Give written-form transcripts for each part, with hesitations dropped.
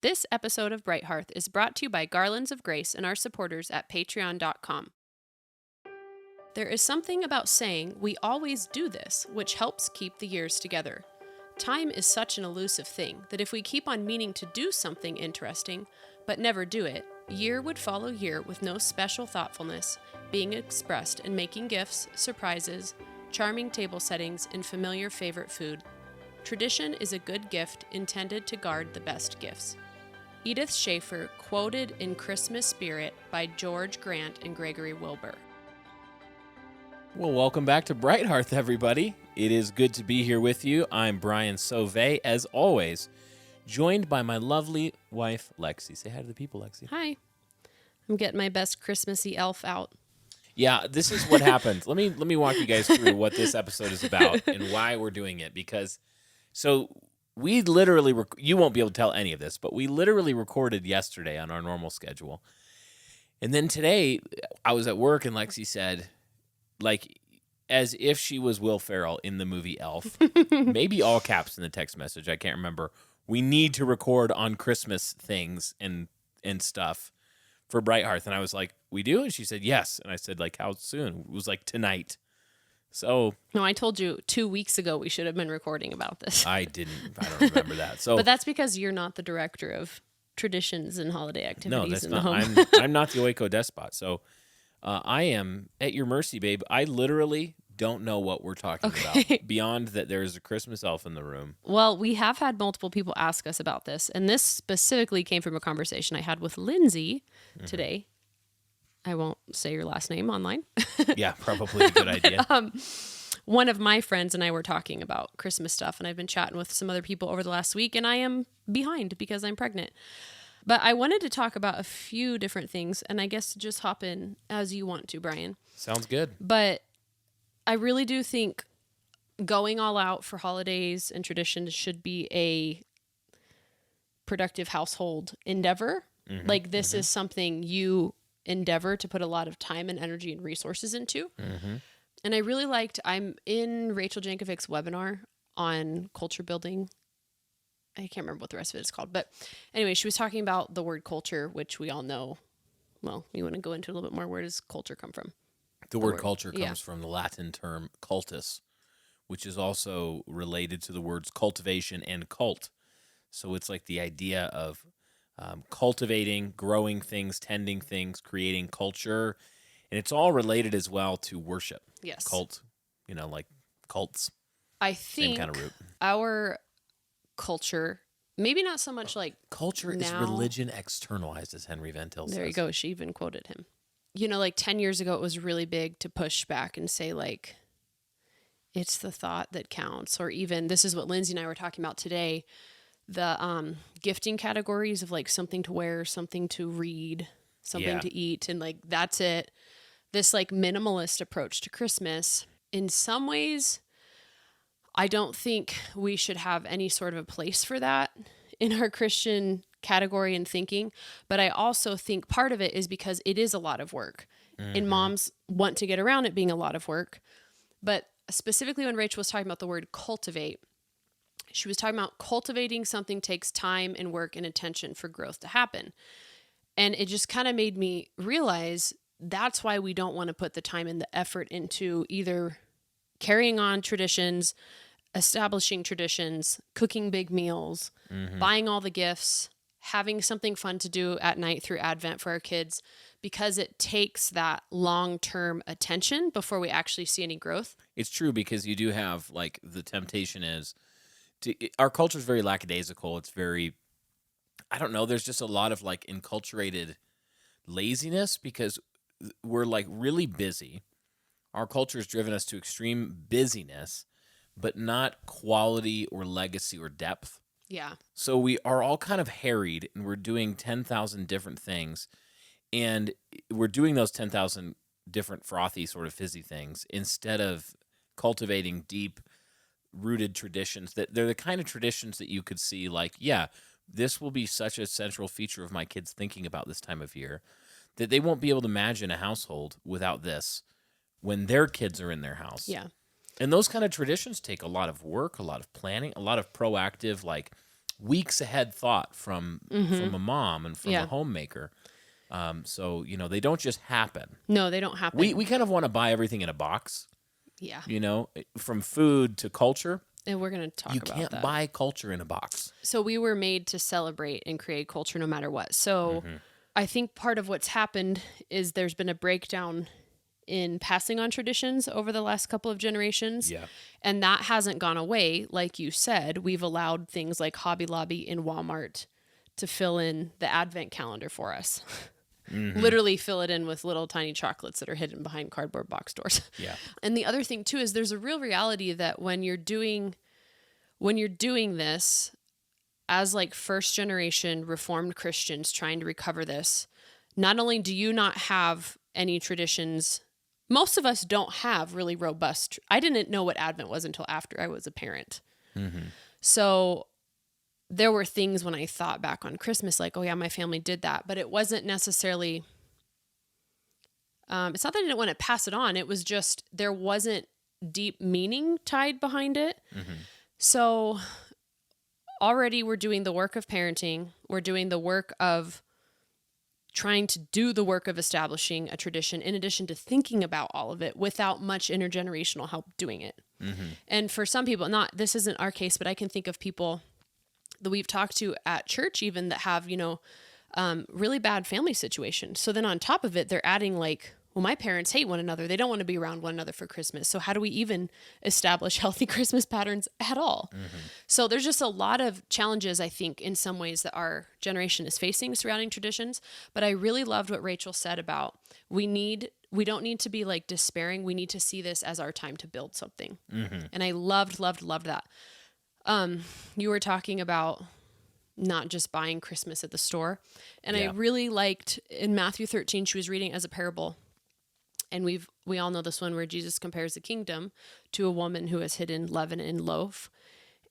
This episode of Bright Hearth is brought to you by Garlands of Grace and our supporters at patreon.com. There is something about saying, "we always do this," which helps keep the years together. Time is such an elusive thing that if we keep on meaning to do something interesting, but never do it, year would follow year with no special thoughtfulness being expressed in making gifts, surprises, charming table settings, and familiar favorite food. Tradition is a good gift intended to guard the best gifts. Edith Schaefer, quoted in Christmas Spirit by George Grant and Gregory Wilbur. Well, welcome back to Bright Hearth, everybody. It is good to be here with you. I'm Brian Sauvé, as always, joined by my lovely wife, Lexy. Say hi to the people, Lexy. Hi. I'm getting my best Christmassy elf out. Yeah, this is what happened. Let me walk you guys through what this episode is about and why we're doing it. Because, we literally, you won't be able to tell any of this, but we literally recorded yesterday on our normal schedule. And then today, I was at work and Lexy said, like, as if she was Will Ferrell in the movie Elf, maybe all caps in the text message, I can't remember, we need to record on Christmas things and stuff for Bright Hearth. And I was like, we do? And she said, yes. And I said, like, how soon? It was like tonight. So No, I told you 2 weeks ago we should have been recording about this. I don't remember that. So, but that's because you're not the director of traditions and holiday activities. No, that's in not. The home. I'm not the Oiko despot. So I am at your mercy, babe. I literally don't know what we're talking about beyond that there's a Christmas elf in the room. Well, we have had multiple people ask us about this, and this specifically came from a conversation I had with Lindsay today. I won't say your last name online. Yeah, probably a good idea. One of my friends and I were talking about Christmas stuff, and I've been chatting with some other people over the last week, and I am behind because I'm pregnant. But I wanted to talk about a few different things, and I guess just hop in as you want to, Brian. Sounds good. But I really do think going all out for holidays and traditions should be a productive household endeavor. Like this is something you endeavor to put a lot of time and energy and resources into. And I really I'm in Rachel Jankovic's webinar on culture building. I can't remember what the rest of it is called. But anyway, she was talking about the word culture, which we all know. Well, you want to go into a little bit more. Where does culture come from? The word culture comes from the Latin term cultus, which is also related to the words cultivation and cult. So it's like the idea of cultivating, growing things, tending things, creating culture. And it's all related as well to worship. Yes. Cult, like cults. I think same kind of root. Our culture, maybe not so much like culture is religion externalized, as Henry Van Til says. There you go. She even quoted him. Like 10 years ago, it was really big to push back and say, like, it's the thought that counts. Or even, this is what Lindsay and I were talking about today, the gifting categories of like something to wear, something to read, something to eat. And like, that's it. This like minimalist approach to Christmas. In some ways, I don't think we should have any sort of a place for that in our Christian category and thinking. But I also think part of it is because it is a lot of work. And moms want to get around it being a lot of work. But specifically when Rachel was talking about the word cultivate, she was talking about cultivating something takes time and work and attention for growth to happen. And it just kind of made me realize that's why we don't want to put the time and the effort into either carrying on traditions, establishing traditions, cooking big meals, buying all the gifts, having something fun to do at night through Advent for our kids, because it takes that long-term attention before we actually see any growth. It's true, because you do have, like, the temptation is, our culture is very lackadaisical. It's very, I don't know, there's just a lot of, like, enculturated laziness because we're, like, really busy. Our culture has driven us to extreme busyness, but not quality or legacy or depth. Yeah. So we are all kind of harried, and we're doing 10,000 different things, and we're doing those 10,000 different frothy sort of fizzy things instead of cultivating deep-rooted traditions. That they're the kind of traditions that you could see like, yeah, this will be such a central feature of my kids thinking about this time of year that they won't be able to imagine a household without this when their kids are in their house. Yeah. And those kind of traditions take a lot of work, a lot of planning, a lot of proactive, like, weeks ahead thought from a mom and from Yeah. a homemaker. So, they don't just happen. No, they don't happen. We kind of want to buy everything in a box, yeah. From food to culture. And we're going to talk about that. You can't buy culture in a box. So we were made to celebrate and create culture no matter what. So I think part of what's happened is there's been a breakdown in passing on traditions over the last couple of generations. Yeah. And that hasn't gone away. Like you said, we've allowed things like Hobby Lobby and Walmart to fill in the advent calendar for us. Literally fill it in with little tiny chocolates that are hidden behind cardboard box doors. Yeah. And the other thing too is there's a real reality that when you're doing this as like first generation Reformed Christians trying to recover this, not only do you not have any traditions, most of us don't have really robust. I didn't know what Advent was until after I was a parent. So there were things when I thought back on Christmas, like, oh yeah, my family did that, but it wasn't necessarily, it's not that I didn't want to pass it on. It was just, there wasn't deep meaning tied behind it. So already we're doing the work of parenting. We're doing the work of trying to do the work of establishing a tradition in addition to thinking about all of it without much intergenerational help doing it. And for some people, this isn't our case, but I can think of people that we've talked to at church even that have, really bad family situations. So then on top of it, they're adding like, well, my parents hate one another. They don't want to be around one another for Christmas. So how do we even establish healthy Christmas patterns at all? So there's just a lot of challenges, I think, in some ways that our generation is facing surrounding traditions. But I really loved what Rachel said about we don't need to be like despairing. We need to see this as our time to build something. And I loved that. You were talking about not just buying Christmas at the store. And I really liked in Matthew 13, she was reading as a parable. And we all know this one where Jesus compares the kingdom to a woman who has hidden leaven in loaf.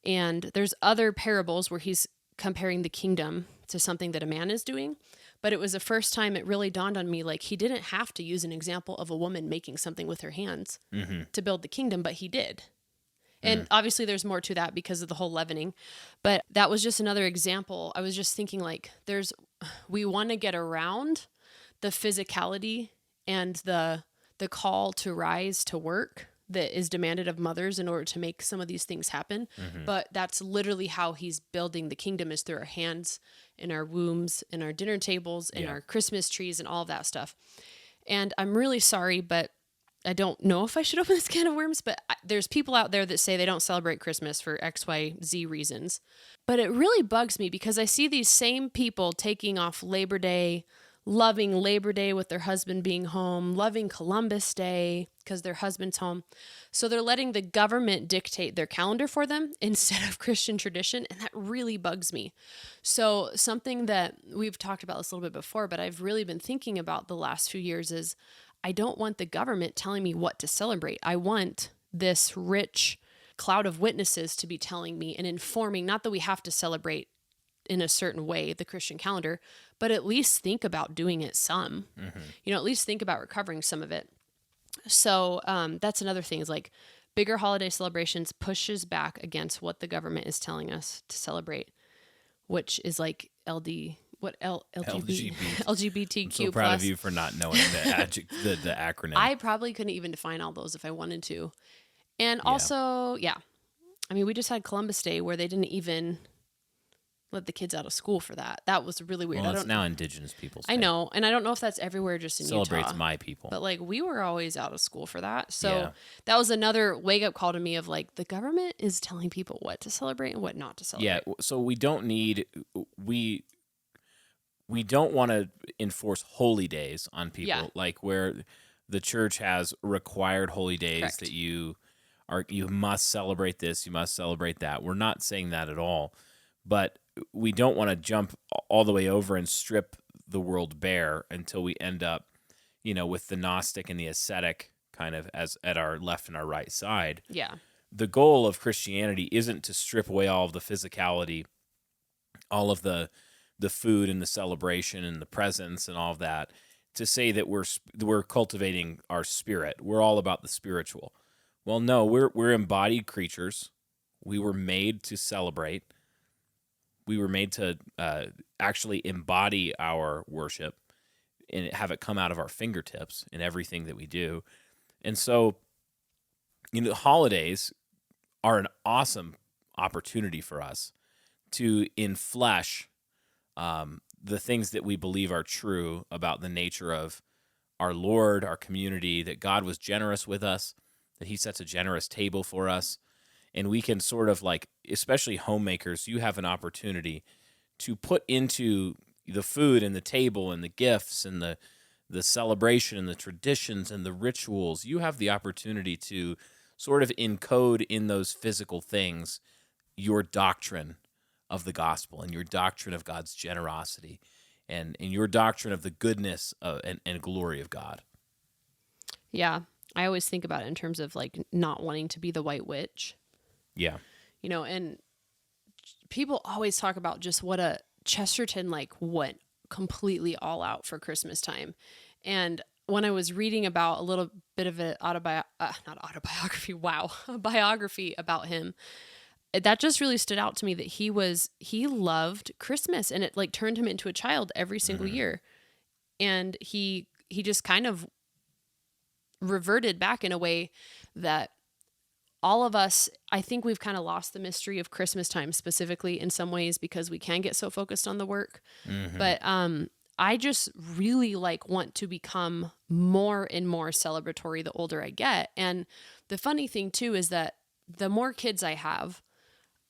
And there's other parables where he's comparing the kingdom to something that a man is doing. But it was the first time it really dawned on me, like he didn't have to use an example of a woman making something with her hands to build the kingdom, but he did. And obviously there's more to that because of the whole leavening. But that was just another example. I was just thinking like we want to get around the physicality and the call to rise to work that is demanded of mothers in order to make some of these things happen. But that's literally how he's building the kingdom is through our hands and our wombs and our dinner tables and our Christmas trees and all of that stuff. And I'm really sorry, but I don't know if I should open this can of worms, but there's people out there that say they don't celebrate Christmas for X, Y, Z reasons. But it really bugs me because I see these same people taking off Labor Day, loving Labor Day with their husband being home, loving Columbus Day because their husband's home. So they're letting the government dictate their calendar for them instead of Christian tradition. And that really bugs me. So something that we've talked about this a little bit before, but I've really been thinking about the last few years is I don't want the government telling me what to celebrate. I want this rich cloud of witnesses to be telling me and informing, not that we have to celebrate in a certain way, the Christian calendar, but at least think about doing it some, at least think about recovering some of it. So that's another thing is like bigger holiday celebrations pushes back against what the government is telling us to celebrate, which is like LGBTQ+. I'm so proud of you for not knowing the acronym. I probably couldn't even define all those if I wanted to. And also, I mean, we just had Columbus Day where they didn't even let the kids out of school for that. That was really weird. Well, it's now Indigenous Peoples Day. I know, and I don't know if that's everywhere just in Celebrates Utah. my people. But like we were always out of school for that. So that was another wake-up call to me of like the government is telling people what to celebrate and what not to celebrate. Yeah, so we don't want to enforce holy days on people, like where the church has required holy days that you must celebrate this, you must celebrate that. We're not saying that at all, but we don't want to jump all the way over and strip the world bare until we end up, with the Gnostic and the ascetic kind of as at our left and our right side. Yeah. The goal of Christianity isn't to strip away all of the physicality, all of the food and the celebration and the presents and all of that, to say that we're cultivating our spirit. We're all about the spiritual. Well, no, we're embodied creatures. We were made to celebrate. We were made to actually embody our worship and have it come out of our fingertips in everything that we do. And so, the holidays are an awesome opportunity for us to inflesh the things that we believe are true about the nature of our Lord, our community, that God was generous with us, that he sets a generous table for us. And we can sort of like, especially homemakers, you have an opportunity to put into the food and the table and the gifts and the celebration and the traditions and the rituals. You have the opportunity to sort of encode in those physical things your doctrine of the gospel and your doctrine of God's generosity and your doctrine of the goodness and glory of God. Yeah. I always think about it in terms of like not wanting to be the white witch. Yeah. And people always talk about just what a Chesterton like went completely all out for Christmas time. And when I was reading about a little bit of a biography about him, that just really stood out to me that he loved Christmas and it like turned him into a child every single year. And he just kind of reverted back in a way that all of us, I think we've kind of lost the mystery of Christmas time specifically in some ways because we can get so focused on the work. But I just really like want to become more and more celebratory the older I get. And the funny thing too is that the more kids I have,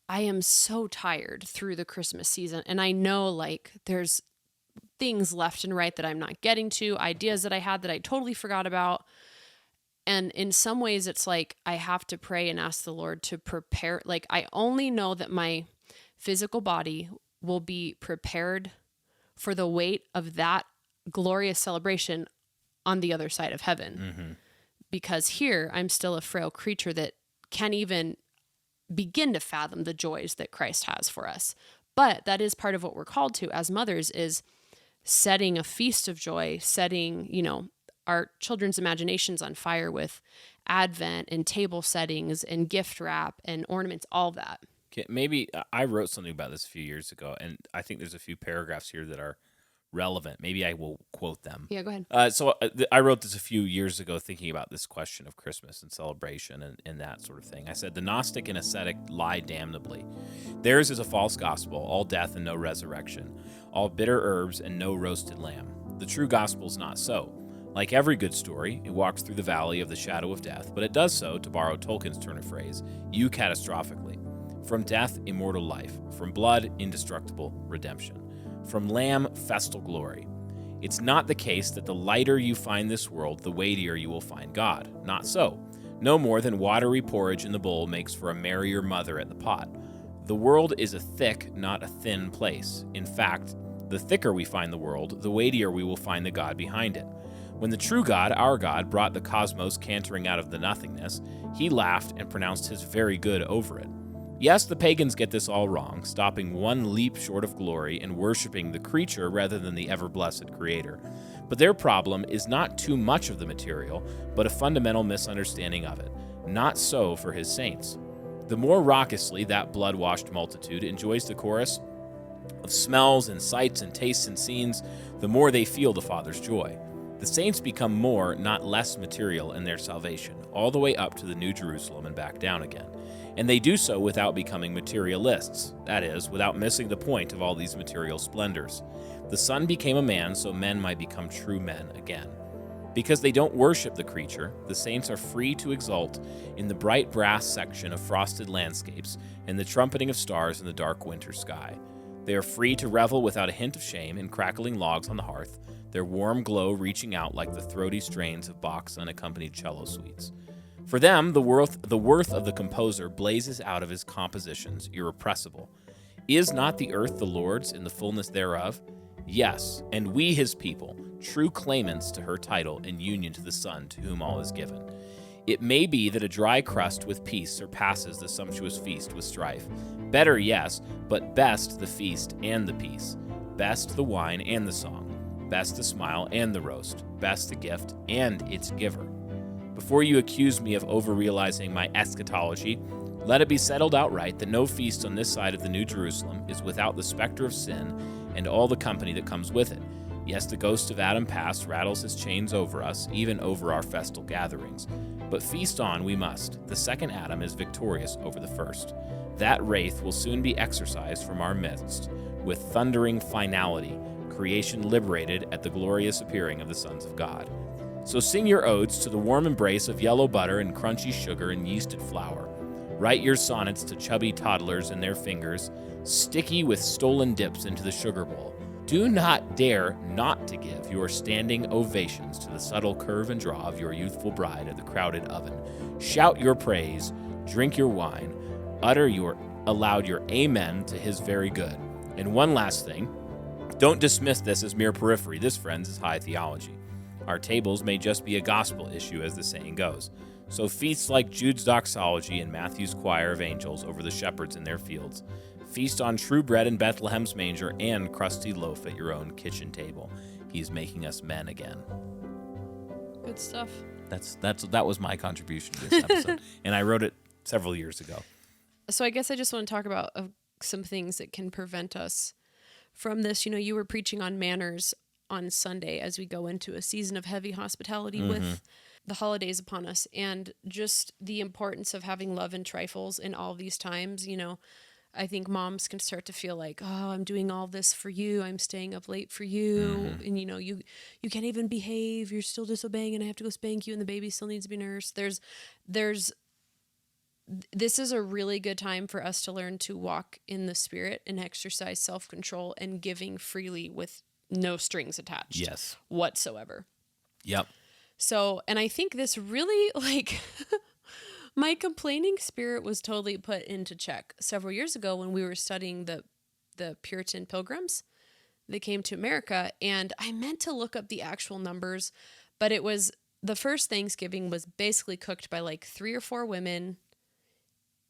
I am so tired through the Christmas season. And I know like there's things left and right that I'm not getting to, ideas that I had that I totally forgot about. And in some ways it's like I have to pray and ask the Lord to prepare. Like I only know that my physical body will be prepared for the weight of that glorious celebration on the other side of heaven. Because here I'm still a frail creature that can't even begin to fathom the joys that Christ has for us. But that is part of what we're called to as mothers, is setting a feast of joy, setting, our children's imaginations on fire with Advent and table settings and gift wrap and ornaments, all of that. Okay, maybe I wrote something about this a few years ago, and I think there's a few paragraphs here that are relevant. Maybe I will quote them. Yeah, go ahead. So I wrote this a few years ago thinking about this question of Christmas and celebration and that sort of thing. I said, the Gnostic and ascetic lie damnably. Theirs is a false gospel, all death and no resurrection, all bitter herbs and no roasted lamb. The true gospel is not so. Like every good story, it walks through the valley of the shadow of death, but it does so, to borrow Tolkien's turn of phrase, eucatastrophically. From death, immortal life. From blood, indestructible redemption. From lamb, festal glory. It's not the case that the lighter you find this world, the weightier you will find God. Not so. No more than watery porridge in the bowl makes for a merrier mother at the pot. The world is a thick, not a thin place. In fact, the thicker we find the world, the weightier we will find the God behind it. When the true God, our God, brought the cosmos cantering out of the nothingness, he laughed and pronounced his very good over it. Yes, the pagans get this all wrong, stopping one leap short of glory and worshiping the creature rather than the ever-blessed Creator. But their problem is not too much of the material, but a fundamental misunderstanding of it. Not so for his saints. The more raucously that blood-washed multitude enjoys the chorus of smells and sights and tastes and scenes, the more they feel the Father's joy. The saints become more, not less material in their salvation, all the way up to the New Jerusalem and back down again. And they do so without becoming materialists, that is, without missing the point of all these material splendors. The Son became a man so men might become true men again. Because they don't worship the creature, the saints are free to exult in the bright brass section of frosted landscapes and the trumpeting of stars in the dark winter sky. They are free to revel without a hint of shame in crackling logs on the hearth, their warm glow reaching out like the throaty strains of Bach's unaccompanied cello suites. For them, the worth of the composer blazes out of his compositions, irrepressible. Is not the earth the Lord's in the fullness thereof? Yes, and we his people, true claimants to her title and union to the Son to whom all is given. It may be that a dry crust with peace surpasses the sumptuous feast with strife. Better, yes, but best the feast and the peace. Best the wine and the song. Best the smile and the roast. Best the gift and its giver. Before you accuse me of over-realizing my eschatology, Let it be settled outright that no feast on this side of the New Jerusalem is without the specter of sin and all the company that comes with it. Yes, the ghost of Adam past rattles his chains over us, even over our festal gatherings. But feast on we must. The second Adam is victorious over the first. That wraith will soon be exorcised from our midst, with thundering finality, creation liberated at the glorious appearing of the sons of God. So sing your odes to the warm embrace of yellow butter and crunchy sugar and yeasted flour. Write your sonnets to chubby toddlers and their fingers, sticky with stolen dips into the sugar bowl. Do not dare not to give your standing ovations to the subtle curve and draw of your youthful bride at the crowded oven. Shout your praise, drink your wine, utter your aloud your amen to his very good. And one last thing, don't dismiss this as mere periphery. This, friends, is high theology. Our tables may just be a gospel issue, as the saying goes. So feast like Jude's doxology and Matthew's choir of angels over the shepherds in their fields. Feast on true bread in Bethlehem's manger and crusty loaf at your own kitchen table. He's making us men again. Good stuff. That was my contribution to this episode, and I wrote it several years ago. So I guess I just want to talk about some things that can prevent us from this. You know, you were preaching on manners on Sunday as we go into a season of heavy hospitality with the holidays upon us, and just the importance of having love in trifles in all these times. You know, I think moms can start to feel like, oh, I'm doing all this for you. I'm staying up late for you. And, you know, you can't even behave. You're still disobeying and I have to go spank you and the baby still needs to be nursed. This is a really good time for us to learn to walk in the Spirit and exercise self-control and giving freely with no strings attached. Yes. Whatsoever. Yep. So, and I think this really, like, my complaining spirit was totally put into check several years ago when we were studying the Puritan Pilgrims that came to America. And I meant to look up the actual numbers, but it was the first Thanksgiving was basically cooked by like 3 or 4 women.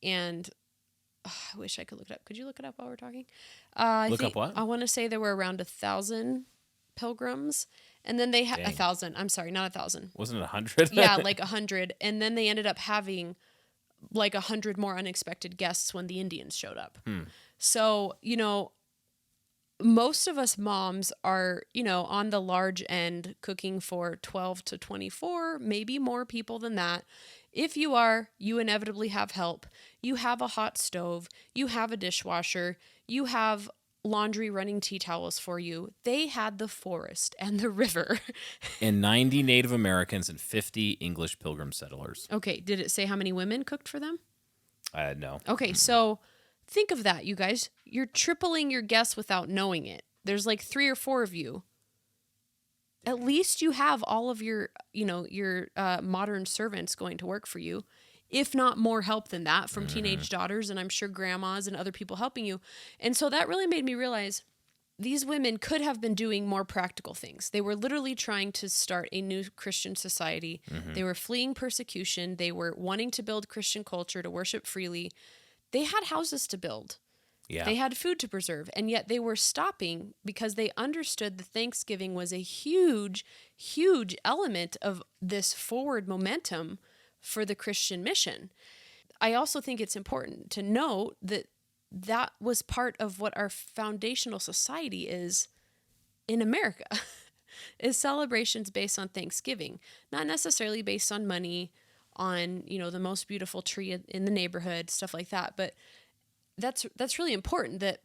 And I wish I could look it up. Could you look it up while we're talking? Look up what? I want to say there were around 1,000 pilgrims. And then they had 1,000. I'm sorry, not 1,000. Wasn't it 100? Yeah, like 100. And then they ended up having like 100 more unexpected guests when the Indians showed up. So, you know, most of us moms are, you know, on the large end cooking for 12 to 24, maybe more people than that. If you are, you inevitably have help. You have a hot stove. You have a dishwasher. You have laundry running tea towels for you. They had the forest and the river. And 90 Native Americans and 50 English Pilgrim settlers. Okay, did it say how many women cooked for them? No. Okay, so think of that, you guys. You're tripling your guests without knowing it. There's like 3 or 4 of you. At least you have all of your, you know, your modern servants going to work for you, if not more help than that from teenage daughters, and I'm sure grandmas and other people helping you. And so that really made me realize these women could have been doing more practical things. They were literally trying to start a new Christian society. They were fleeing persecution. They were wanting to build Christian culture, to worship freely. They had houses to build. Yeah. They had food to preserve, and yet they were stopping because they understood that Thanksgiving was a huge, huge element of this forward momentum for the Christian mission. I also think it's important to note that that was part of what our foundational society is in America, is celebrations based on Thanksgiving, not necessarily based on money, on, you know, the most beautiful tree in the neighborhood, stuff like that, but that's really important that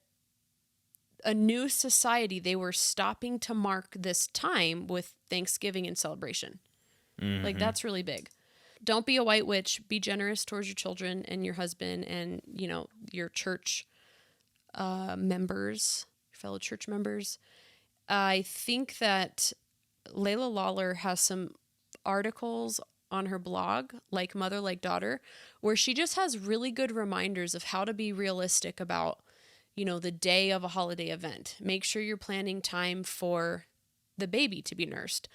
a new society, they were stopping to mark this time with Thanksgiving and celebration. Like, that's really big. Don't be a white witch. Be generous towards your children and your husband and, you know, your church members, your fellow church members. I think that Layla Lawler has some articles on her blog, Like Mother, Like Daughter, where she just has really good reminders of how to be realistic about, you know, the day of a holiday event. Make sure you're planning time for the baby to be nursed.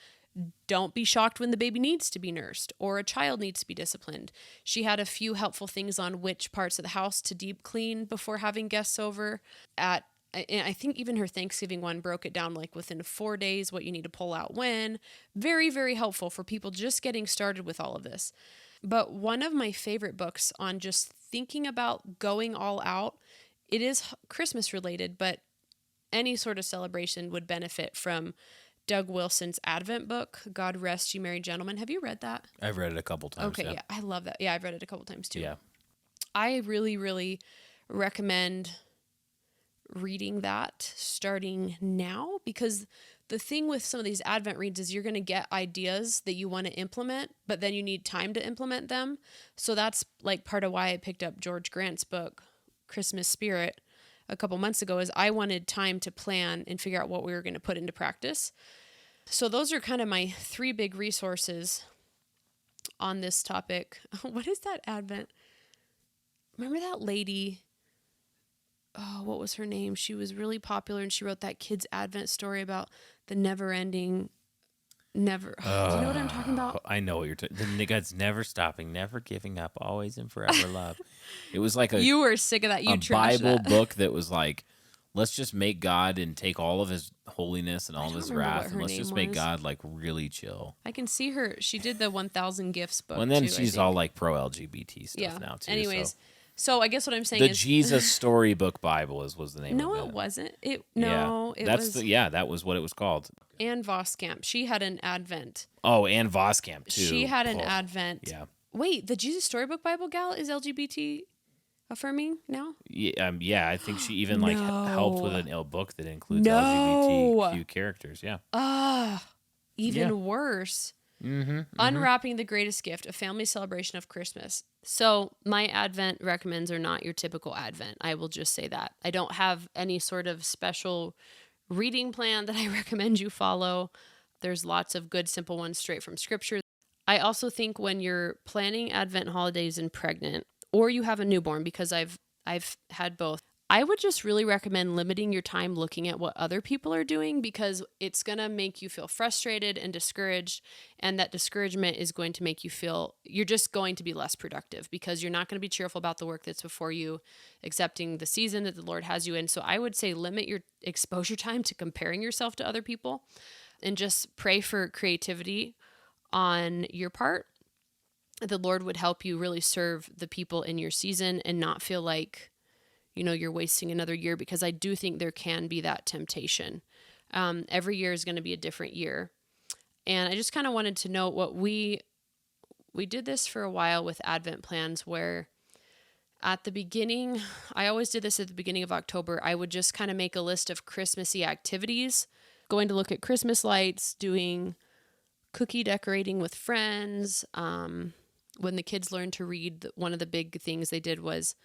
Don't be shocked when the baby needs to be nursed or a child needs to be disciplined. She had a few helpful things on which parts of the house to deep clean before having guests over. And I think even her Thanksgiving one broke it down like within 4 days, what you need to pull out when. Very, very helpful for people just getting started with all of this. But one of my favorite books on just thinking about going all out, it is Christmas related, but any sort of celebration would benefit from Doug Wilson's Advent book, God Rest You Merry Gentlemen. Have you read that? I've read it a couple times. Okay, yeah. I love that. Yeah, I've read it a couple times too. Yeah. I really, really recommend reading that starting now, because the thing with some of these Advent reads is you're going to get ideas that you want to implement, but then you need time to implement them. So that's like part of why I picked up George Grant's book, Christmas Spirit, a couple months ago, is I wanted time to plan and figure out what we were going to put into practice. So those are kind of my 3 big resources on this topic. What is that Advent? Remember that lady? Oh, what was her name? She was really popular, and she wrote that kid's Advent story about the never-ending, do you know what I'm talking about? I know what you're talking. The God's never stopping, never giving up, always and forever love. It was like You were sick of that. You a trashed Bible that. book that was like, let's just make God and take all of his holiness and all of don't his remember what wrath, her and let's name just make was. God like really chill. I can see her. She did the 1,000 Gifts book. And then too, I she's think. all like pro LGBT stuff Yeah. now too. Anyways, so I guess what I'm saying the is Jesus Storybook Bible was the name no, of it. it wasn't. It That's was that was what it was called. Anne Voskamp. She had an Advent. Oh, and Voskamp too. She had an Oh, Advent. Yeah. Wait, the Jesus Storybook Bible gal is LGBT affirming now? Yeah, I think she even like helped with No. a book that includes No. LGBTQ characters. Yeah. Even worse. Mm-hmm. Unwrapping the Greatest Gift, a family celebration of Christmas. So my Advent recommends are not your typical Advent. I will just say that. I don't have any sort of special reading plan that I recommend you follow. There's lots of good, simple ones straight from Scripture. I also think when you're planning Advent holidays and pregnant, or you have a newborn, because I've had both, I would just really recommend limiting your time looking at what other people are doing, because it's going to make you feel frustrated and discouraged. And that discouragement is going to make you feel you're just going to be less productive, because you're not going to be cheerful about the work that's before you, accepting the season that the Lord has you in. So I would say limit your exposure time to comparing yourself to other people, and just pray for creativity on your part. The Lord would help you really serve the people in your season and not feel like, you're wasting another year, because I do think there can be that temptation. Every year is going to be a different year. And I just kind of wanted to note what we did this for a while with Advent plans, where at the beginning, I always did this at the beginning of October, I would just kind of make a list of Christmassy activities, going to look at Christmas lights, doing cookie decorating with friends. When the kids learned to read, one of the big things they did was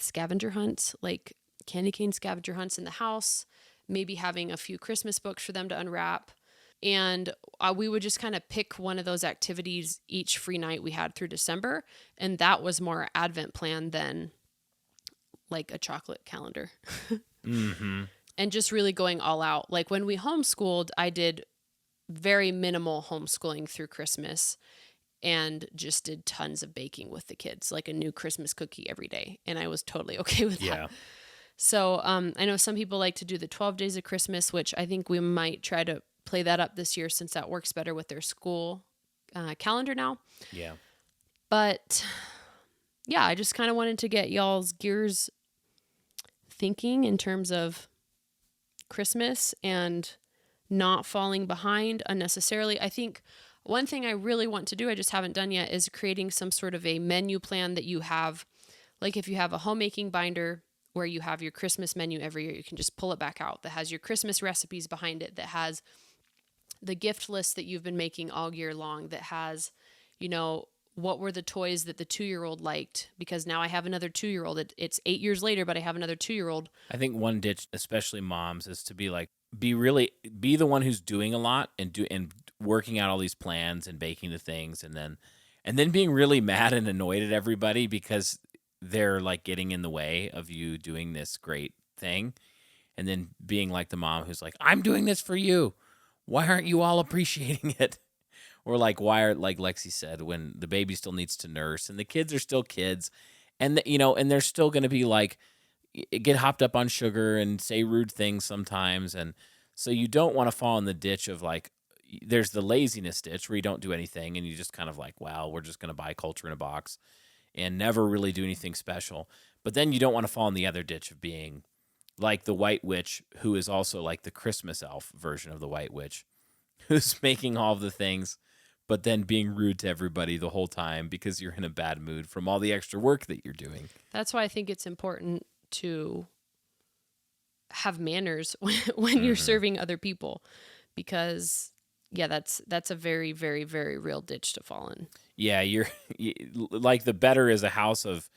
scavenger hunts, like candy cane scavenger hunts in the house, maybe having a few Christmas books for them to unwrap. And we would just kind of pick one of those activities each free night we had through December. And that was more Advent plan than like a chocolate calendar. Mm-hmm. And just really going all out. Like when we homeschooled, I did very minimal homeschooling through Christmas, and just did tons of baking with the kids, like a new Christmas cookie every day. And I was totally okay with that. Yeah. So I know some people like to do the 12 days of Christmas, which I think we might try to play that up this year, since that works better with their school calendar now. Yeah. But yeah, I just kind of wanted to get y'all's gears thinking in terms of Christmas and not falling behind unnecessarily. I think one thing I really want to do, I just haven't done yet, is creating some sort of a menu plan that you have. Like if you have a homemaking binder where you have your Christmas menu every year, you can just pull it back out, that has your Christmas recipes behind it, that has the gift list that you've been making all year long, that has, what were the toys that the 2-year-old liked? Because now I have another 2-year-old. It's 8 years later, but I have another 2-year-old. I think one ditch, especially moms, is to be like, be the one who's doing a lot and working out all these plans and baking the things, and then being really mad and annoyed at everybody because they're like getting in the way of you doing this great thing. And then being like the mom who's like, I'm doing this for you. Why aren't you all appreciating it? Or like, why are, like Lexi said, when the baby still needs to nurse and the kids are still kids, and and they're still going to be like, get hopped up on sugar and say rude things sometimes. And so you don't want to fall in the ditch of like, there's the laziness ditch where you don't do anything and you just kind of like, wow, we're just going to buy culture in a box. and never really do anything special. But then you don't want to fall in the other ditch of being like the White Witch, who is also like the Christmas elf version of the White Witch, who's making all of the things, but then being rude to everybody the whole time because you're in a bad mood from all the extra work that you're doing. That's why I think it's important to have manners when you're serving other people, because that's a very, very, very real ditch to fall in. Yeah, like the better is a house of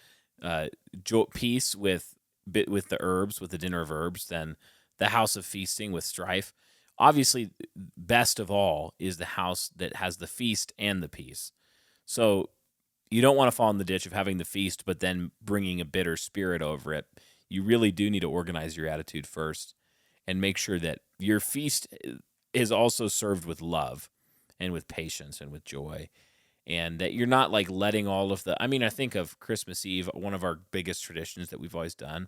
peace with the herbs, with the dinner of herbs, than the house of feasting with strife. Obviously, best of all is the house that has the feast and the peace. So you don't want to fall in the ditch of having the feast, but then bringing a bitter spirit over it. You really do need to organize your attitude first and make sure that your feast is also served with love and with patience and with joy, and that you're not like letting all of I think of Christmas Eve, one of our biggest traditions that we've always done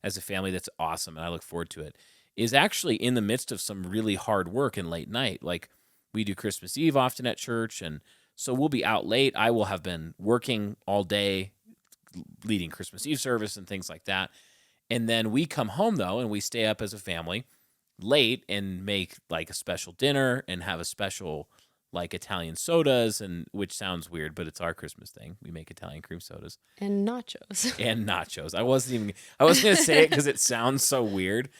as a family that's awesome, and I look forward to it, is actually in the midst of some really hard work and late night. Like, we do Christmas Eve often at church, and so we'll be out late. I will have been working all day, leading Christmas Eve service and things like that. And then we come home, though, and we stay up as a family late and make like a special dinner and have a special like Italian sodas, and which sounds weird, but it's our Christmas thing. We make Italian cream sodas. And nachos. And nachos. I wasn't going to say it because it sounds so weird,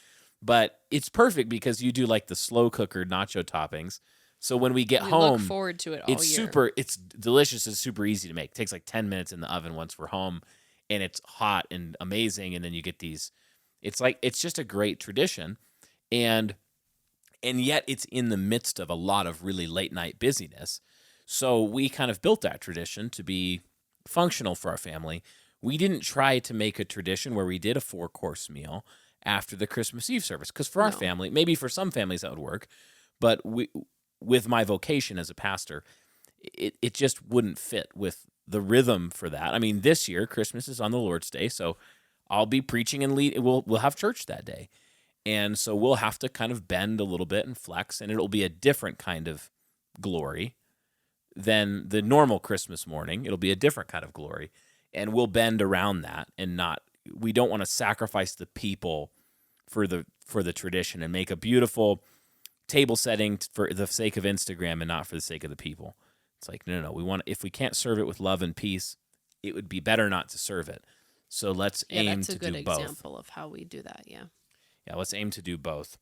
but it's perfect because you do like the slow cooker nacho toppings. So when we get home, look forward to it all year. It's delicious. It's super easy to make. It takes like 10 minutes in the oven once we're home, and it's hot and amazing. And then you get these, it's just a great tradition. And yet it's in the midst of a lot of really late night busyness. So we kind of built that tradition to be functional for our family. We didn't try to make a tradition where we did a 4-course meal after the Christmas Eve service. Because for our family, maybe for some families that would work, but with my vocation as a pastor, it just wouldn't fit with the rhythm for that. I mean, this year, Christmas is on the Lord's Day, so I'll be preaching and we'll have church that day. And so we'll have to kind of bend a little bit and flex, and it'll be a different kind of glory than the normal Christmas morning. It'll be a different kind of glory, and we'll bend around that, and we don't want to sacrifice the people for the tradition and make a beautiful table setting for the sake of Instagram and not for the sake of the people. It's like, no. If we can't serve it with love and peace, it would be better not to serve it. So let's aim to do both. That's a good example of how we do that, yeah. Yeah, let's aim to do both.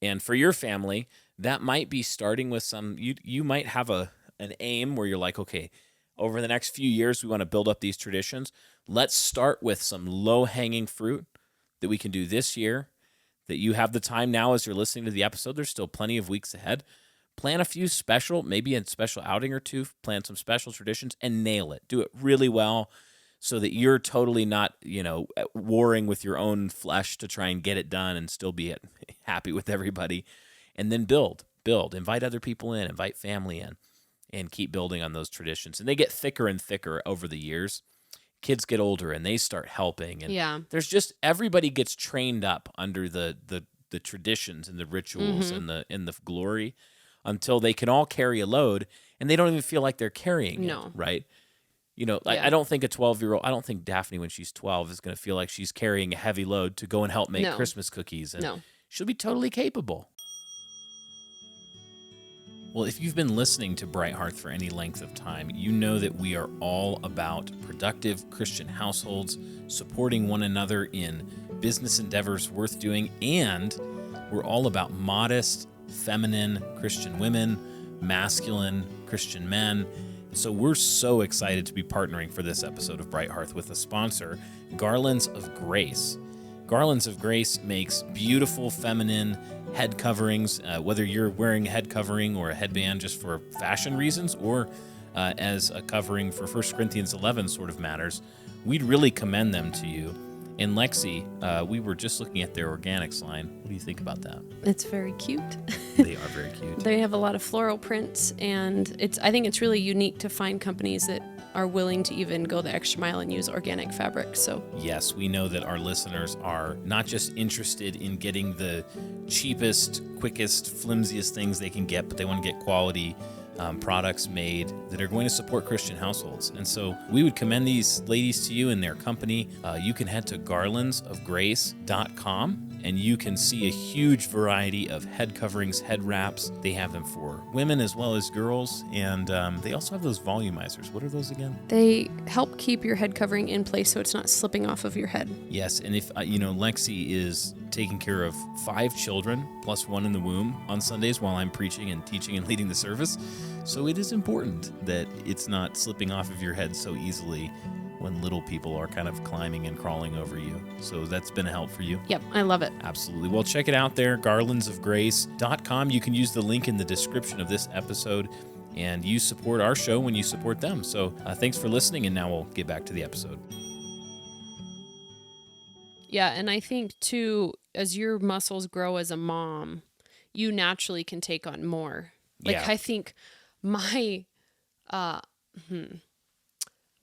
And for your family, that might be starting with you might have an aim where you're like, okay, over the next few years, we want to build up these traditions. Let's start with some low-hanging fruit that we can do this year, that you have the time now as you're listening to the episode. There's still plenty of weeks ahead. Plan a few maybe a special outing or two, plan some special traditions, and nail it. Do it really well, so that you're totally not, warring with your own flesh to try and get it done and still be happy with everybody. And then build, invite other people in, invite family in, and keep building on those traditions. And they get thicker and thicker over the years. Kids get older and they start helping. And there's just, everybody gets trained up under the traditions and the rituals and the glory until they can all carry a load, and they don't even feel like they're carrying it, right? I don't think a 12-year-old, I don't think Daphne, when she's 12, is going to feel like she's carrying a heavy load to go and help make Christmas cookies. And she'll be totally capable. Well, if you've been listening to Bright Hearth for any length of time, you know that we are all about productive Christian households, supporting one another in business endeavors worth doing, and we're all about modest, feminine Christian women, masculine Christian men. So we're so excited to be partnering for this episode of Bright Hearth with a sponsor, Garlands of Grace. Garlands of Grace makes beautiful feminine head coverings, whether you're wearing a head covering or a headband just for fashion reasons, or as a covering for 1 Corinthians 11 sort of matters. We'd really commend them to you. And Lexy, we were just looking at their organics line. What do you think about that? It's very cute. They are very cute. They have a lot of floral prints, and I think it's really unique to find companies that are willing to even go the extra mile and use organic fabric. So yes, we know that our listeners are not just interested in getting the cheapest, quickest, flimsiest things they can get, but they want to get quality products made that are going to support Christian households. And so we would commend these ladies to you and their company. You can head to garlandsofgrace.com and you can see a huge variety of head coverings, head wraps. They have them for women as well as girls. And they also have those volumizers. What are those again? They help keep your head covering in place so it's not slipping off of your head. Yes, and if, Lexy is taking care of 5 children, plus 1 in the womb on Sundays while I'm preaching and teaching and leading the service. So it is important that it's not slipping off of your head so easily when little people are kind of climbing and crawling over you. So that's been a help for you. Yep, I love it. Absolutely. Well, check it out there, garlandsofgrace.com. You can use the link in the description of this episode, and you support our show when you support them. So thanks for listening, and now we'll get back to the episode. Yeah, and I think, too, as your muscles grow as a mom, you naturally can take on more. Like, Yeah. I think my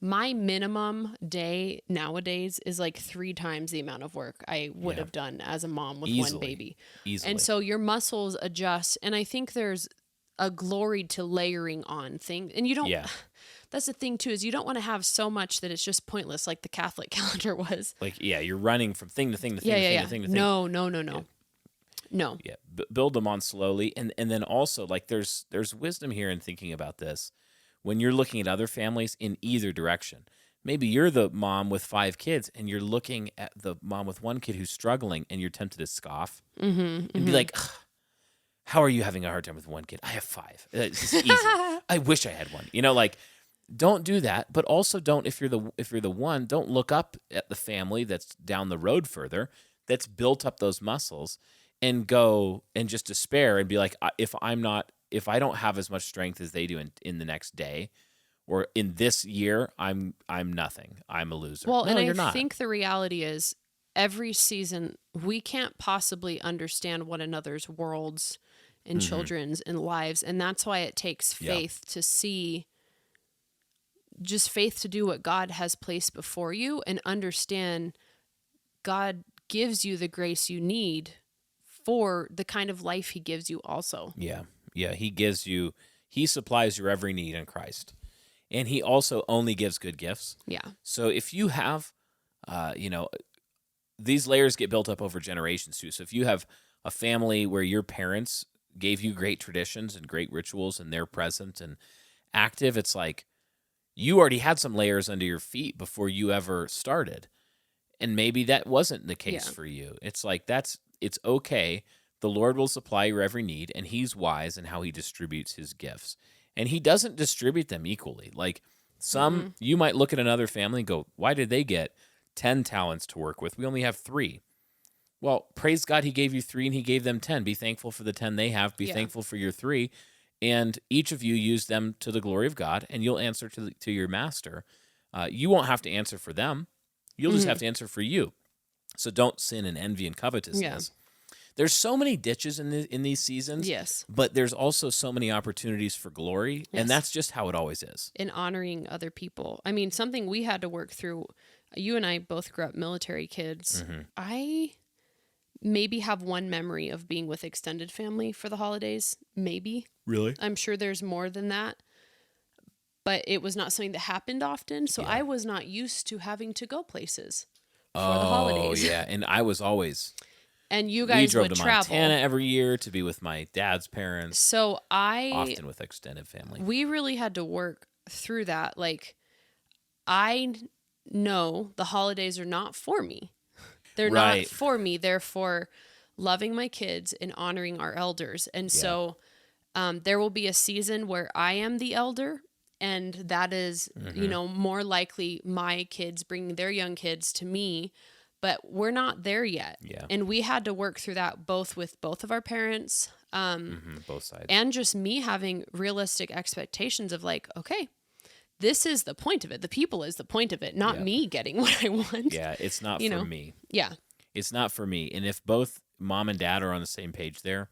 minimum day nowadays is like 3 times the amount of work I would have done as a mom with one baby. Easily. And so your muscles adjust. And I think there's a glory to layering on things. And you don't, that's the thing too, is you don't want to have so much that it's just pointless, like the Catholic calendar was. Like, you're running from thing to thing to thing to thing to thing. No. Yeah, build them on slowly. And then also, like, there's wisdom here in thinking about this. When you're looking at other families in either direction, maybe you're the mom with 5 kids and you're looking at the mom with 1 kid who's struggling and you're tempted to scoff and be like, how are you having a hard time with 1 kid? I have 5. It's just easy. I wish I had 1. Like, don't do that. But also don't, if you're the one, don't look up at the family that's down the road further, that's built up those muscles, and go and just despair and be like, if I don't have as much strength as they do in the next day or in this year, I'm nothing. I'm a loser. Well, no, and you're I not. think the reality is every season we can't possibly understand one another's worlds and children's and lives. And that's why it takes faith to see, just faith to do what God has placed before you and understand God gives you the grace you need for the kind of life he gives you also. Yeah. He supplies your every need in Christ. And he also only gives good gifts. Yeah. So if you have, these layers get built up over generations too. So if you have a family where your parents gave you great traditions and great rituals and they're present and active, it's like you already had some layers under your feet before you ever started. And maybe that wasn't the case for you. It's like it's okay. The Lord will supply your every need, and he's wise in how he distributes his gifts. And he doesn't distribute them equally. Like some, you might look at another family and go, why did they get 10 talents to work with? We only have 3. Well, praise God, he gave you 3 and he gave them 10. Be thankful for the 10 they have. Be thankful for your 3. And each of you use them to the glory of God, and you'll answer to your master. You won't have to answer for them. You'll just have to answer for you. So don't sin in envy and covetousness. Yeah. There's so many ditches in these seasons. Yes. But there's also so many opportunities for glory. Yes. And that's just how it always is. In honoring other people. I mean, something we had to work through. You and I both grew up military kids. I maybe have one memory of being with extended family for the holidays. Maybe. Really? I'm sure there's more than that. But it was not something that happened often. So I was not used to having to go places for the holidays. Oh, yeah. And I was always... And you guys would travel. We drove to Montana every year to be with my dad's parents. So often with extended family. We really had to work through that. Like, I know the holidays are not for me. They're not for me. They're for loving my kids and honoring our elders. And so there will be a season where I am the elder. And that is, more likely my kids bringing their young kids to me. But we're not there yet. Yeah. And we had to work through that both with both of our parents. Both sides. And just me having realistic expectations of like, okay, this is the point of it. The people is the point of it, not me getting what I want. Yeah, it's not for me. Yeah. It's not for me. And if both mom and dad are on the same page there,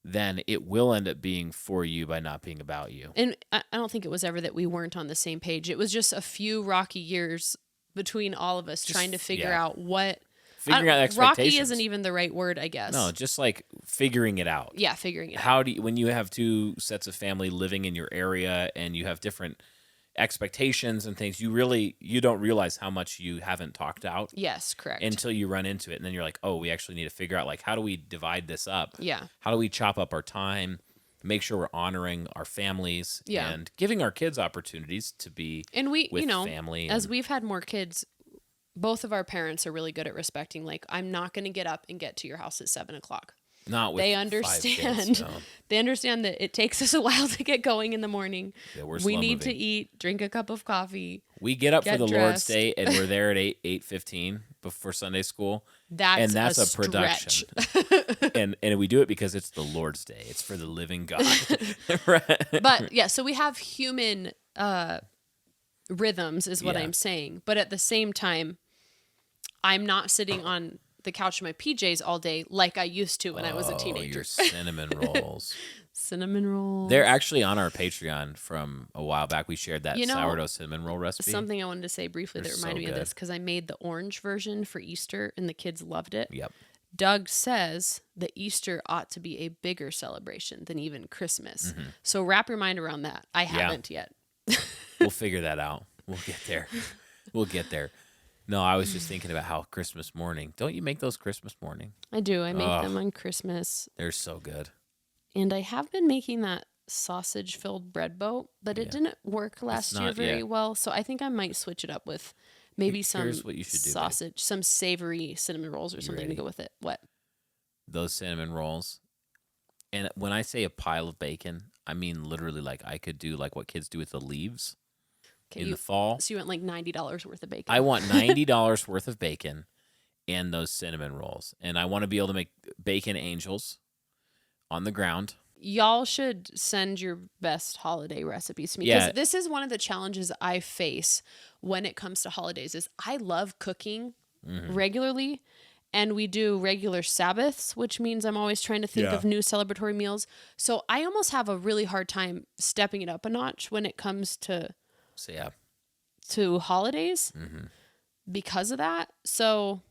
then it will end up being for you by not being about you. And I don't think it was ever that we weren't on the same page. It was just a few rocky years between all of us trying to figure out what Figuring out expectations. Rocky isn't even the right word, I guess. No, just like figuring it out. Yeah, figuring it out. How do you, when you have two sets of family living in your area and you have different expectations and things, you don't realize how much you haven't talked out. Yes, correct. Until you run into it, and then you're like, oh, we actually need to figure out, like, how do we divide this up? Yeah. How do we chop up our time, make sure we're honoring our families, Yeah. and giving our kids opportunities to be and we, with you know, family. As we've had more kids, both of our parents are really good at respecting, like, I'm not going to get up and get to your house at 7:00. Not with they 5 understand. kids, no. They understand that it takes us a while to get going in the morning. Yeah, we're we slow need to moving. eat, drink a cup of coffee. We get up for the Lord's dressed. Day, and we're there at 8:15 before Sunday school. That's a production. and we do it because it's the Lord's Day. It's for the living God. Right? But yeah, so we have human rhythms is what Yeah. I'm saying. But at the same time, I'm not sitting on the couch in my PJs all day like I used to when I was a teenager. Your cinnamon rolls. Cinnamon rolls. They're actually on our Patreon from a while back. We shared that You know, sourdough cinnamon roll recipe. Something I wanted to say briefly They're that reminded so me of good. this, because I made the orange version for Easter and the kids loved it. Yep. Doug says that Easter ought to be a bigger celebration than even Christmas. Mm-hmm. So wrap your mind around that. I haven't yet. We'll figure that out. We'll get there. We'll get there. No, I was just thinking about how Christmas morning. Don't you make those Christmas morning? I do. I make them on Christmas. They're so good. And I have been making that sausage-filled bread boat, but it didn't work last year very well. So I think I might switch it up with maybe some Here's what you should do, babe. sausage, some savory cinnamon rolls or something to go with it. What? Those cinnamon rolls. And when I say a pile of bacon, I mean literally like I could do like what kids do with the leaves in the fall. So you want like $90 worth of bacon. I want $90 worth of bacon and those cinnamon rolls. And I want to be able to make bacon angels on the ground. Y'all should send your best holiday recipes to me. Yeah. Because this is one of the challenges I face when it comes to holidays is I love cooking regularly. And we do regular Sabbaths, which means I'm always trying to think of new celebratory meals. So I almost have a really hard time stepping it up a notch when it comes to holidays because of that. So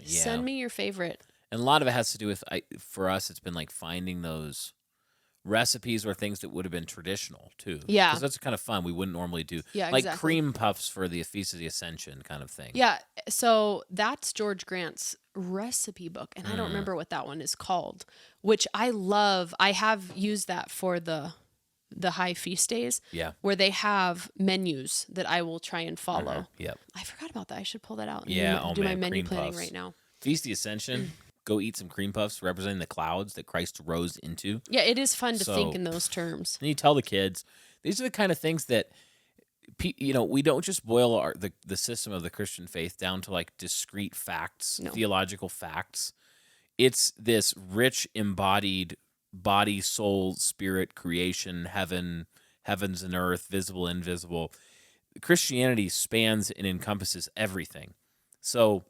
send me your favorite. And a lot of it has to do with, for us, it's been like finding those recipes or things that would have been traditional too. Yeah. Because that's kind of fun. We wouldn't normally do. Yeah, like exactly. cream puffs for the Feast of the Ascension kind of thing. Yeah. So that's George Grant's recipe book. And I don't remember what that one is called, which I love. I have used that for the high feast days. Yeah. Where they have menus that I will try and follow. Yep. I forgot about that. I should pull that out and Yeah. do my menu cream planning puffs. right now. Feast of the Ascension. Go eat some cream puffs representing the clouds that Christ rose into. Yeah, it is fun to So- think in those terms. And you tell the kids, these are the kind of things that, we don't just boil the system of the Christian faith down to like discrete facts, theological facts. It's this rich, embodied body, soul, spirit, creation, heavens and earth, visible, invisible. Christianity spans and encompasses everything. So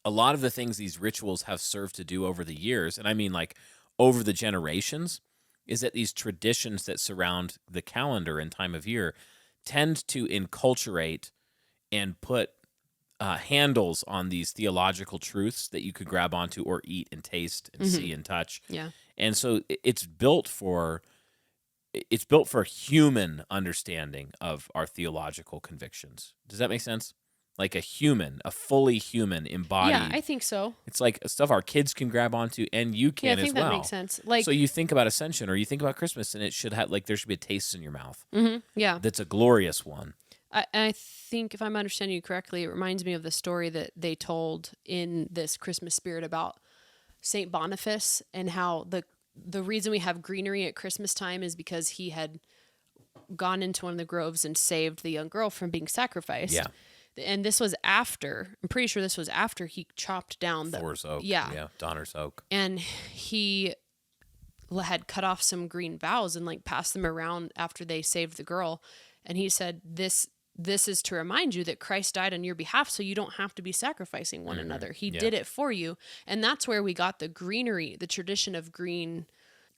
a lot of the things these rituals have served to do over the years, and I mean like over the generations, is that these traditions that surround the calendar and time of year tend to enculturate and put handles on these theological truths that you could grab onto or eat and taste and see and touch. Yeah. And so it's built for human understanding of our theological convictions. Does that make sense? Like a fully human, embodied. Yeah, I think so. It's like stuff our kids can grab onto, and you can Yeah, I think as well. that makes sense. Like, so you think about Ascension, or you think about Christmas, and it should have there should be a taste in your mouth. yeah. That's a glorious one. I think if I'm understanding you correctly, it reminds me of the story that they told in this Christmas spirit about Saint Boniface and how the reason we have greenery at Christmas time is because he had gone into one of the groves and saved the young girl from being sacrificed. Yeah. And this was after, I'm pretty sure this was after he chopped down Thor's oak. Yeah. Donner's oak. And he had cut off some green boughs and like passed them around after they saved the girl. And he said, this is to remind you that Christ died on your behalf, so you don't have to be sacrificing one another. He did it for you. And that's where we got the greenery, the tradition of green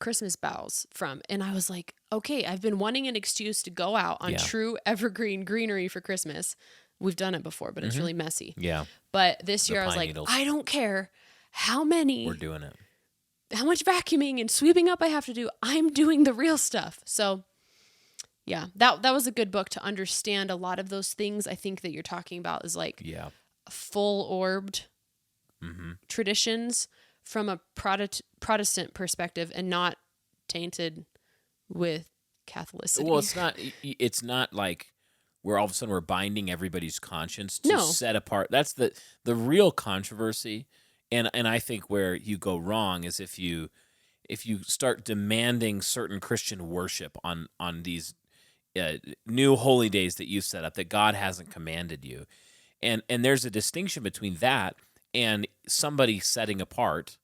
Christmas boughs from. And I was like, okay, I've been wanting an excuse to go out on true evergreen greenery for Christmas. We've done it before, but it's really messy. Yeah. But this year I was pine like, needles. I don't care how many, We're doing it. how much vacuuming and sweeping up I have to do. I'm doing the real stuff. So yeah, that was a good book to understand a lot of those things. I think that you're talking about is like full orbed traditions from a Protestant perspective and not tainted with Catholicity. Well, it's not like where all of a sudden we're binding everybody's conscience to set apart. That's the real controversy. And I think where you go wrong is if you start demanding certain Christian worship on these new holy days that you've set up that God hasn't commanded you. And there's a distinction between that and somebody setting apart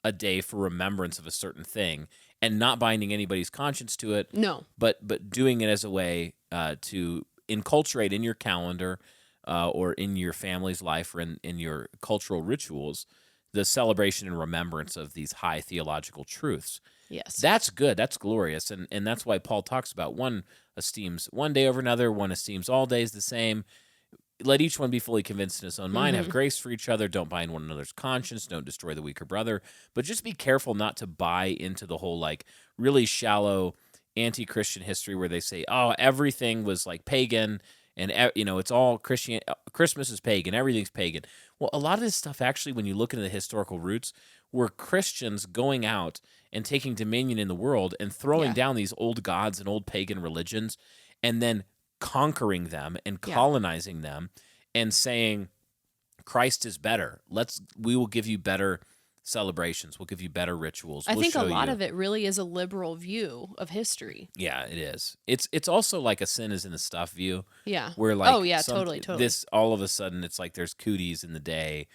a day for remembrance of a certain thing and not binding anybody's conscience to it. No. But doing it as a way to enculturate in your calendar or in your family's life or in your cultural rituals the celebration and remembrance of these high theological truths. Yes. That's good. That's glorious. And that's why Paul talks about one esteems one day over another, one esteems all days the same. Let each one be fully convinced in his own mind. Have grace for each other. Don't bind one another's conscience. Don't destroy the weaker brother. But just be careful not to buy into the whole like really shallow anti-Christian history where they say, oh, everything was like pagan and it's all Christian. Christmas is pagan. Everything's pagan. Well, a lot of this stuff actually, when you look into the historical roots, were Christians going out and taking dominion in the world and throwing down these old gods and old pagan religions and then conquering them and colonizing them and saying Christ is better. We will give you better celebrations. We'll give you better rituals. I think a lot of it really is a liberal view of history. Yeah, it is. It's also like a sin is in the stuff view. Yeah. Where like totally. This all of a sudden it's like there's cooties in the day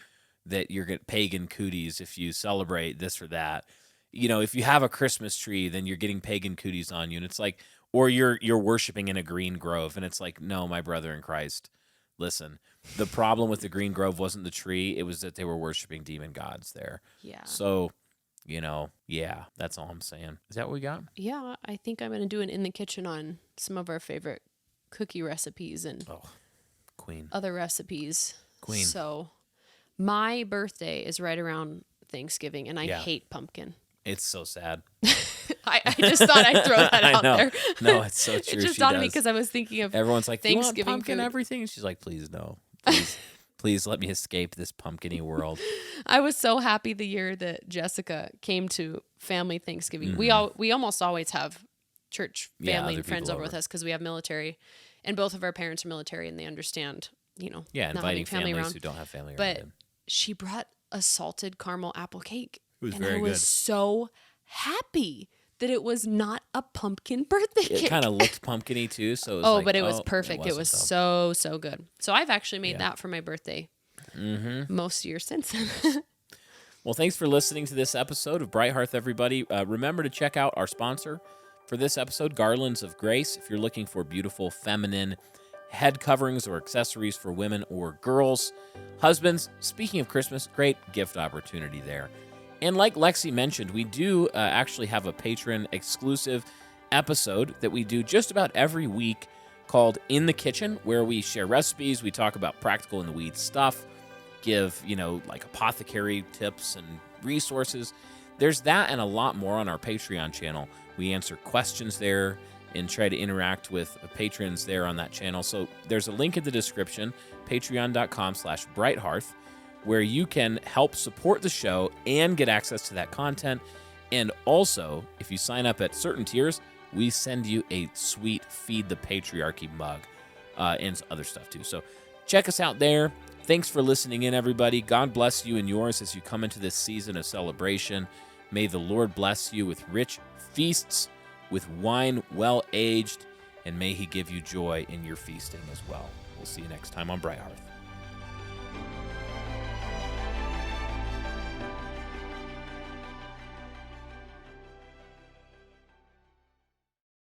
that you're getting pagan cooties if you celebrate this or that. If you have a Christmas tree, then you're getting pagan cooties on you, and it's like, or you're worshiping in a green grove, and it's like, no, my brother in Christ, listen. The problem with the green grove wasn't the tree; it was that they were worshiping demon gods there. Yeah. So, that's all I'm saying. Is that what we got? Yeah, I think I'm going to do an in the kitchen on some of our favorite cookie recipes and Queen. other recipes. Queen. So, my birthday is right around Thanksgiving, and I hate pumpkin. It's so sad. I just thought I'd throw that out there. No, it's so true. It just dawned on me because I was thinking of everyone's like, Thanksgiving you want pumpkin food. Everything? And she's like, please no. Please let me escape this pumpkin-y world. I was so happy the year that Jessica came to family Thanksgiving. We almost always have church family and friends over with us because we have military, and both of our parents are military, and they understand, not inviting having family families around. who don't have family around. But them. she brought a salted caramel apple cake, It was and very I was good. so happy that it was not a pumpkin birthday cake. It kind of looked pumpkin-y too, so it was but it was perfect. It was so. so good. So I've actually made that for my birthday most years since then. Well, thanks for listening to this episode of Bright Hearth, everybody. Remember to check out our sponsor for this episode, Garlands of Grace. If you're looking for beautiful feminine head coverings or accessories for women or girls. Husbands, speaking of Christmas, great gift opportunity there. And like Lexi mentioned, we do actually have a patron exclusive episode that we do just about every week called In the Kitchen, where we share recipes, we talk about practical in the weeds stuff, give, like apothecary tips and resources. There's that and a lot more on our Patreon channel. We answer questions there and try to interact with patrons there on that channel. So there's a link in the description, patreon.com/brighthearth, where you can help support the show and get access to that content. And also, if you sign up at certain tiers, we send you a sweet Feed the Patriarchy mug and other stuff too. So check us out there. Thanks for listening in, everybody. God bless you and yours as you come into this season of celebration. May the Lord bless you with rich feasts, with wine well-aged, and may he give you joy in your feasting as well. We'll see you next time on Bright Hearth.